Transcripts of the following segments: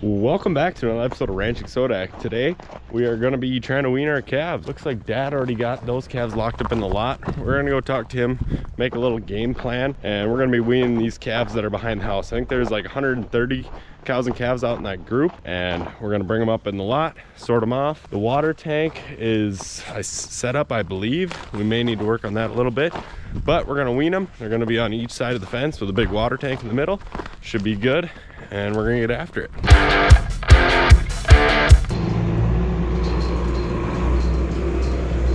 Welcome back to another episode of Ranching Sodak. Today we are going to be trying to wean our calves. Looks like Dad already got those calves locked up in the lot. We're going to go talk to him, make a little game plan, and we're going to be weaning these calves that are behind the house. I think there's like 130 cows and calves out in that group, and we're going to bring them up in the lot, sort them off. The water tank is set up, I believe. We may need to work on that a little bit, but we're going to wean them. They're going to be on each side of the fence with a big water tank in the middle. Should be good, and we're going to get after it.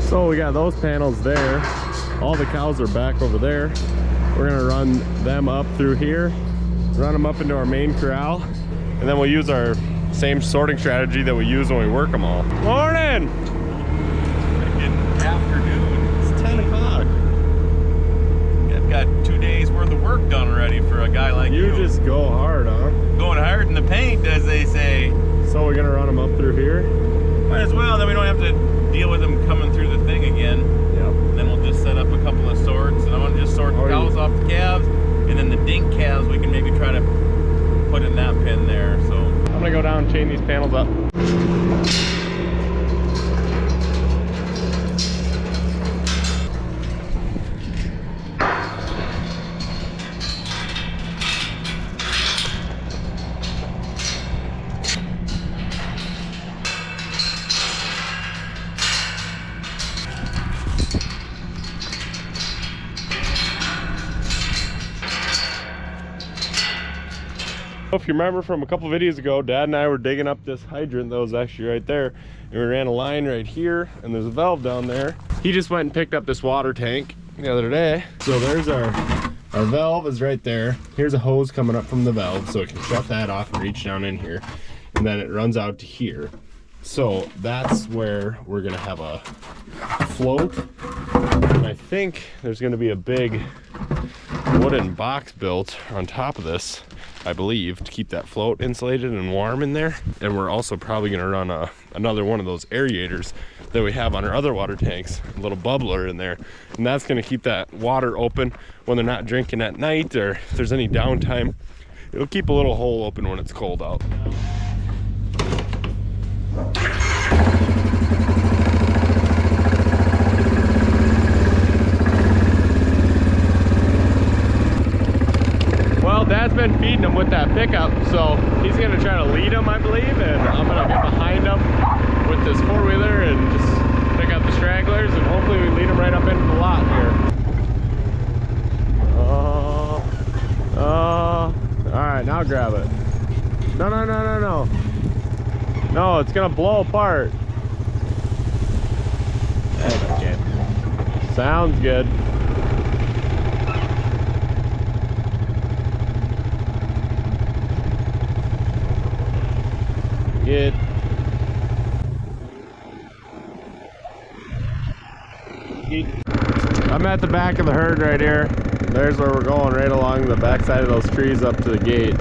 So we got those panels there. All the cows are back over there. We're going to run them up through here, run them up into our main corral, and then we'll use our same sorting strategy that we use when we work them all. Morning! Freaking afternoon. It's 10 o'clock. I've got 2 days worth of work done already for a guy like you. You just go hard, huh? Going hard in the paint, as they say. So we're gonna run them up through here? Might as well, then we don't have to deal with them coming through the thing again. Yep. Then we'll just set up a couple of sorts, and I want to just sort the cows off the calves, and then the dink calves we can maybe try to put in that pen there. So I'm gonna go down and chain these panels up. If you remember from a couple videos ago, Dad and I were digging up this hydrant that was actually right there, and we ran a line right here, and there's a valve down there. He just went and picked up this water tank the other day. So there's our valve is right there. Here's a hose coming up from the valve, so it can shut that off and reach down in here, and then it runs out to here. So that's where we're gonna have a float, and I think there's gonna be a big wooden box built on top of this, I believe, to keep that float insulated and warm in there. And we're also probably going to run another one of those aerators that we have on our other water tanks, a little bubbler in there, and that's going to keep that water open when they're not drinking at night, or if there's any downtime. It'll keep a little hole open when it's cold out. Well, Dad's been feeding them with that pickup, so he's going to try to lead them, I believe, and I'm going to get behind them with this four-wheeler and just pick up the stragglers, and hopefully we lead them right up into the lot here. Alright, now grab it. No. No, it's going to blow apart. Okay. Sounds good. I'm at the back of the herd right here. There's where we're going, right along the backside of those trees up to the gate.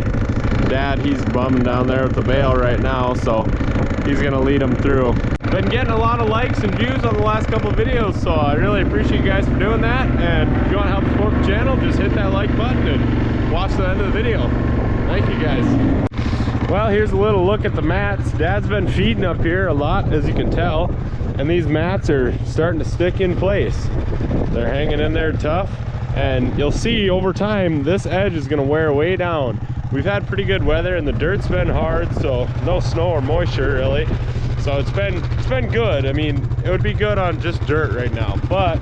Dad, he's bumming down there with the bale right now, so he's gonna lead them through. Been getting a lot of likes and views on the last couple of videos, so I really appreciate you guys for doing that. And if you want to help support the channel, just hit that like button and watch the end of the video. Thank you guys. Well, here's a little look at the mats. Dad's been feeding up here a lot, as you can tell, and these mats are starting to stick in place. They're hanging in there tough, and you'll see over time this edge is going to wear way down. We've had pretty good weather, and the dirt's been hard, so no snow or moisture really. So it's been good. I mean, it would be good on just dirt right now, but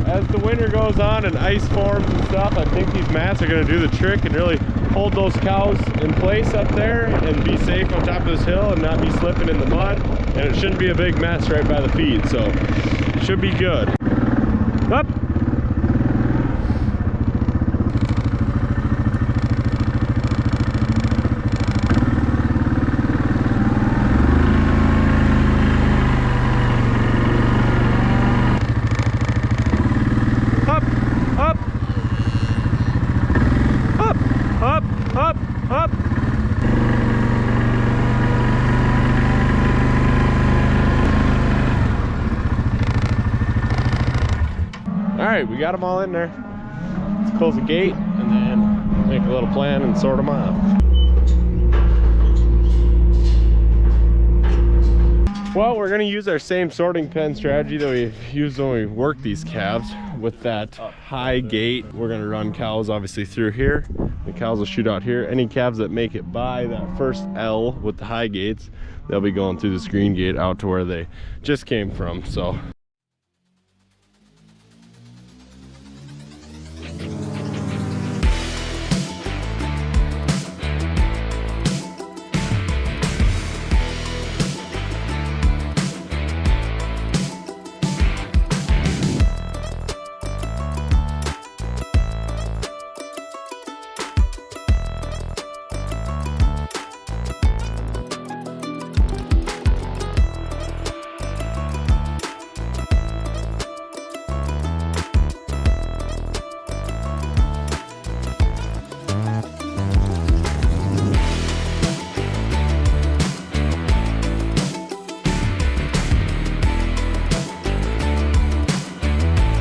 as the winter goes on and ice forms and stuff, I think these mats are going to do the trick and really hold those cows in place up there and be safe on top of this hill and not be slipping in the mud. And it shouldn't be a big mess right by the feed, so it should be good. Up. Up. All right, we got them all in there. Let's close the gate and then make a little plan and sort them off. Well, we're gonna use our same sorting pen strategy that we've used when we work these calves with that high gate. We're gonna run cows obviously through here. The cows will shoot out here. Any calves that make it by that first L with the high gates, they'll be going through the screen gate out to where they just came from. So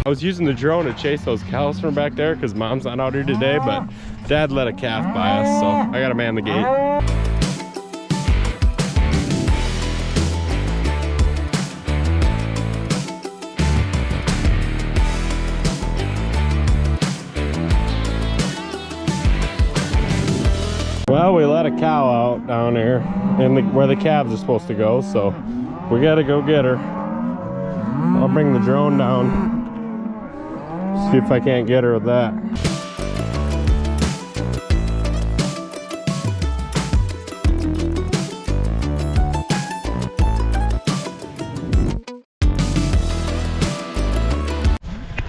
I was using the drone to chase those cows from back there because mom's not out here today, but dad let a calf by us, so I gotta man the gate. Well, we let a cow out down here and where the calves are supposed to go, so we gotta go get her. I'll bring the drone down. See if I can't get her with that.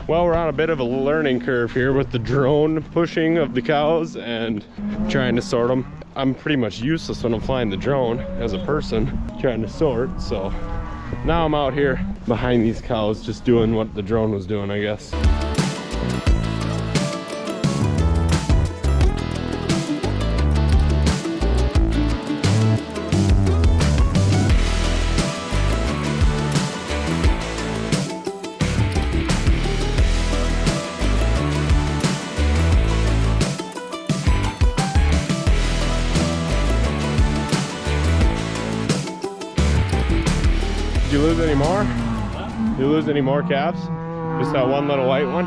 Well, we're on a bit of a learning curve here with the drone pushing of the cows and trying to sort them. I'm pretty much useless when I'm flying the drone as a person trying to sort, so now I'm out here behind these cows just doing what the drone was doing, I guess. Did you lose any more? Did you lose any more calves? Just that one little white one?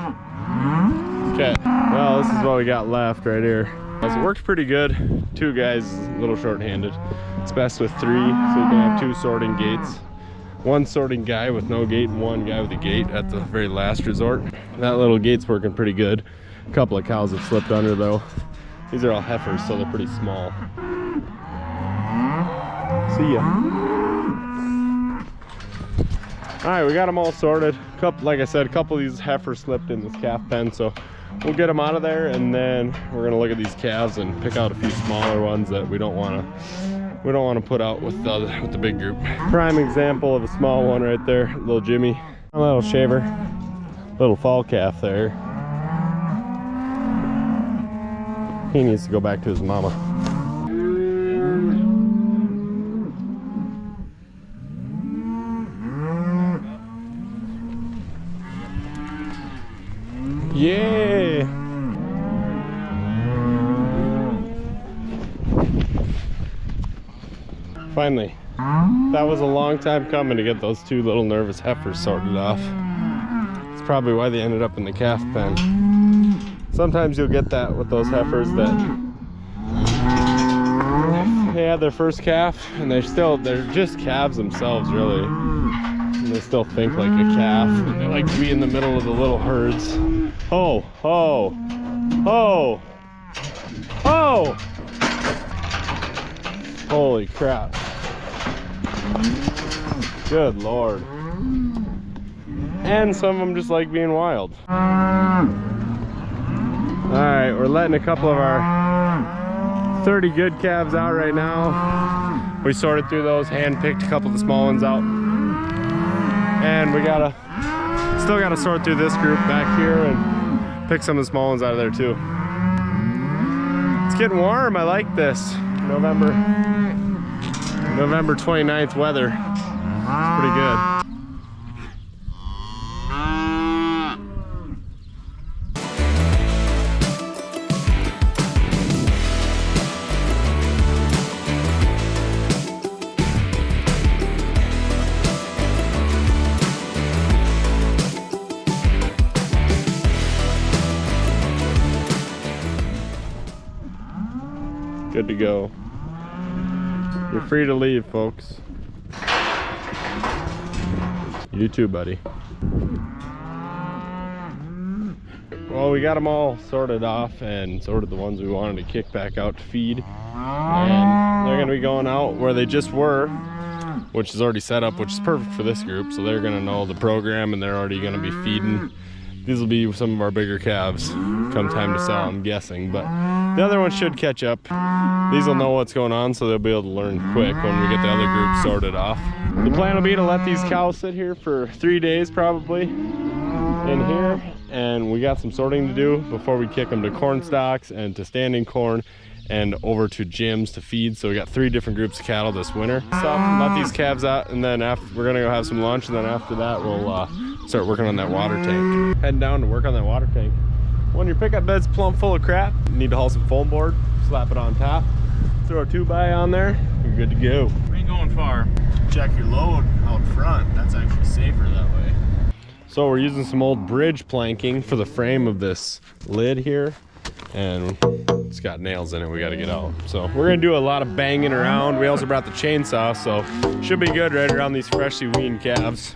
Okay, well, this is what we got left right here. It worked pretty good. 2 guys, a little short-handed. It's best with 3, so you can have 2 sorting gates. 1 sorting guy with no gate and 1 guy with a gate at the very last resort. That little gate's working pretty good. A couple of cows have slipped under though. These are all heifers, so they're pretty small. See ya. All right, we got them all sorted. Like I said, a couple of these heifers slipped in this calf pen, so we'll get them out of there, and then we're gonna look at these calves and pick out a few smaller ones that we don't want to put out with the big group. Prime example of a small one right there, little Jimmy, a little shaver, little fall calf there. He needs to go back to his mama. Yeah. Finally. That was a long time coming to get those 2 little nervous heifers sorted off. It's probably why they ended up in the calf pen. Sometimes you'll get that with those heifers that they had their first calf and they're just calves themselves really. And they still think like a calf and they like to be in the middle of the little herds. Oh, oh, oh, oh! Holy crap. Good Lord. And some of them just like being wild. Alright, we're letting a couple of our 30 good calves out right now. We sorted through those, hand-picked a couple of the small ones out. And we still gotta sort through this group back here and pick some of the small ones out of there too. It's getting warm, I like this. November 29th weather. It's pretty good. Good to go. You're free to leave, folks. You too, buddy. Well, we got them all sorted off and sorted the ones we wanted to kick back out to feed. And they're gonna be going out where they just were, which is already set up, which is perfect for this group. So they're gonna know the program and they're already gonna be feeding. These will be some of our bigger calves come time to sell, I'm guessing. But the other ones should catch up. These will know what's going on, so they'll be able to learn quick when we get the other group sorted off. The plan will be to let these cows sit here for 3 days probably in here. And we got some sorting to do before we kick them to corn stalks and to standing corn and over to gyms to feed. So we got 3 different groups of cattle this winter. So let these calves out, and then after we're gonna go have some lunch, and then after that we'll start working on that water tank. Heading down to work on that water tank. When your pickup bed's plumb full of crap, you need to haul some foam board, slap it on top, throw a 2x on there, you're good to go. We ain't going far. Check your load out front. That's actually safer that way. So we're using some old bridge planking for the frame of this lid here, and it's got nails in it we got to get out. So we're gonna do a lot of banging around. We also brought the chainsaw, so should be good right around these freshly weaned calves.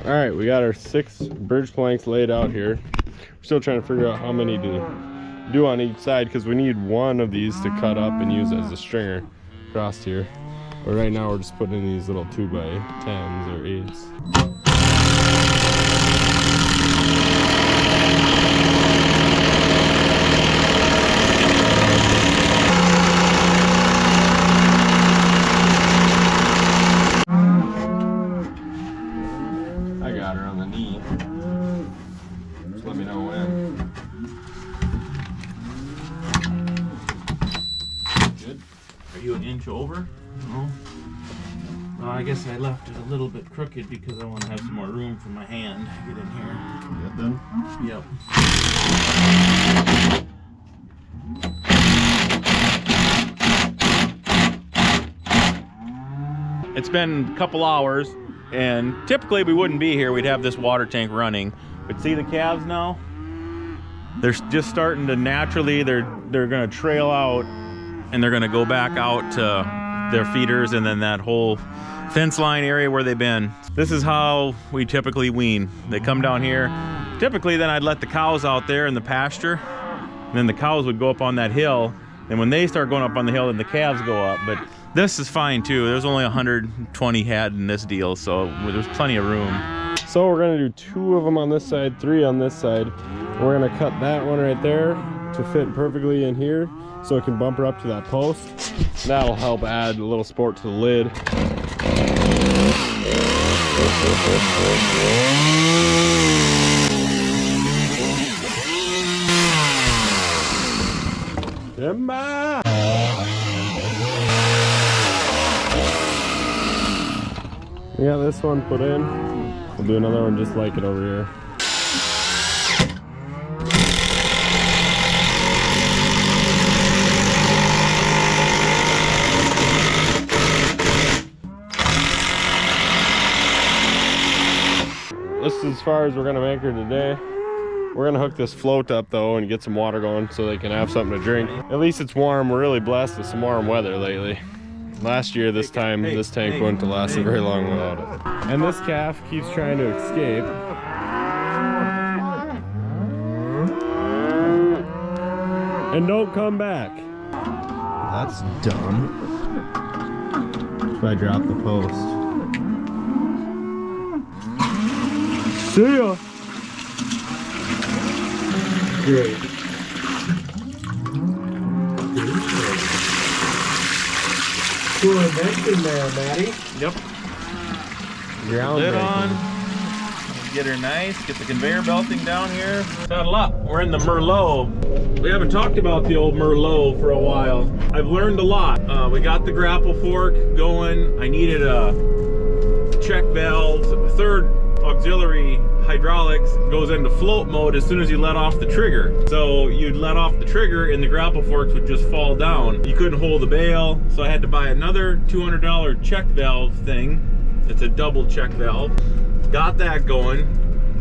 All right, we got our 6 bridge planks laid out here. We're still trying to figure out how many to do on each side, because we need one of these to cut up and use as a stringer across here. But right now we're just putting in these little 2x10s or 8s. I got her on the knee. Just let me know when. Good. Are you an inch over? No. Well, I guess I left it a little bit crooked because I want to have some more room for my hand to get in here. Good then? Yep. It's been a couple hours, and typically we wouldn't be here. We'd have this water tank running. But see the calves now? They're just starting to naturally, they're gonna trail out, and they're gonna go back out to their feeders and then that whole fence line area where they've been. This is how we typically wean. They come down here. Typically then I'd let the cows out there in the pasture, and then the cows would go up on that hill, and when they start going up on the hill, then the calves go up. But this is fine too. There's only 120 head in this deal, so there's plenty of room. So we're gonna do 2 of them on this side, 3 on this side. We're gonna cut that one right there to fit perfectly in here so it can bumper up to that post. That'll help add a little support to the lid. Emma! We got this one put in. We'll do another one just like it over here. This is as far as we're gonna make her today. We're gonna hook this float up though and get some water going so they can have something to drink. At least it's warm. We're really blessed with some warm weather lately. Last year this time this tank wouldn't have lasted very long without it. And this calf keeps trying to escape. And don't come back. That's dumb. if I drop the post. See ya! Great. Cool invention there, Matty. Yep. Ground Lid breaking. on. Get her nice. Get the conveyor belting down here. Saddle up. We're in the Merlot. We haven't talked about the old Merlot for a while. I've learned a lot. We got the grapple fork going. I needed a check valve. Third auxiliary hydraulics goes into float mode as soon as you let off the trigger. So you'd let off the trigger and the grapple forks would just fall down. You couldn't hold the bail, so I had to buy another $200 check valve thing. It's a double check valve. Got that going.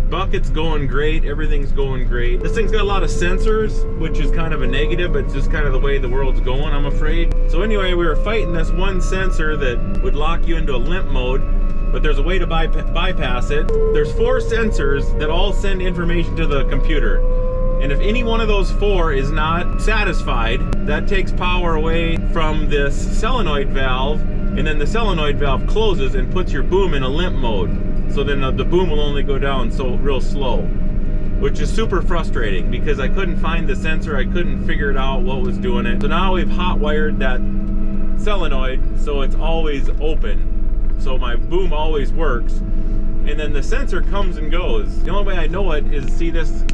Bucket's going great. Everything's going great. This thing's got a lot of sensors, which is kind of a negative, but it's just kind of the way the world's going, I'm afraid. So anyway, we were fighting this one sensor that would lock you into a limp mode, but there's a way to bypass it. There's 4 sensors that all send information to the computer. And if any one of those 4 is not satisfied, that takes power away from this solenoid valve, and then the solenoid valve closes and puts your boom in a limp mode. So then the boom will only go down so real slow, which is super frustrating because I couldn't find the sensor. I couldn't figure it out what was doing it. So now we've hot wired that solenoid so it's always open. So my boom always works. And then the sensor comes and goes. The only way I know it is see this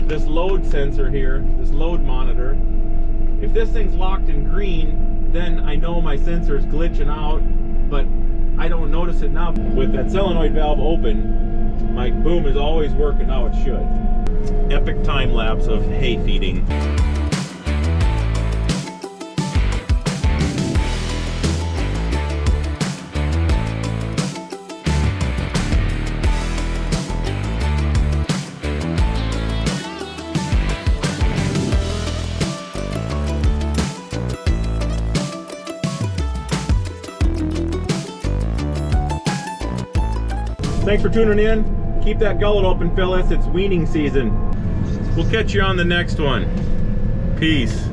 load sensor here, this load monitor. If this thing's locked in green, then I know my sensor's glitching out, but I don't notice it now. With that solenoid valve open, my boom is always working how it should. Epic time lapse of hay feeding. Thanks for tuning in. Keep that gullet open, fellas. It's weaning season. We'll catch you on the next one. Peace.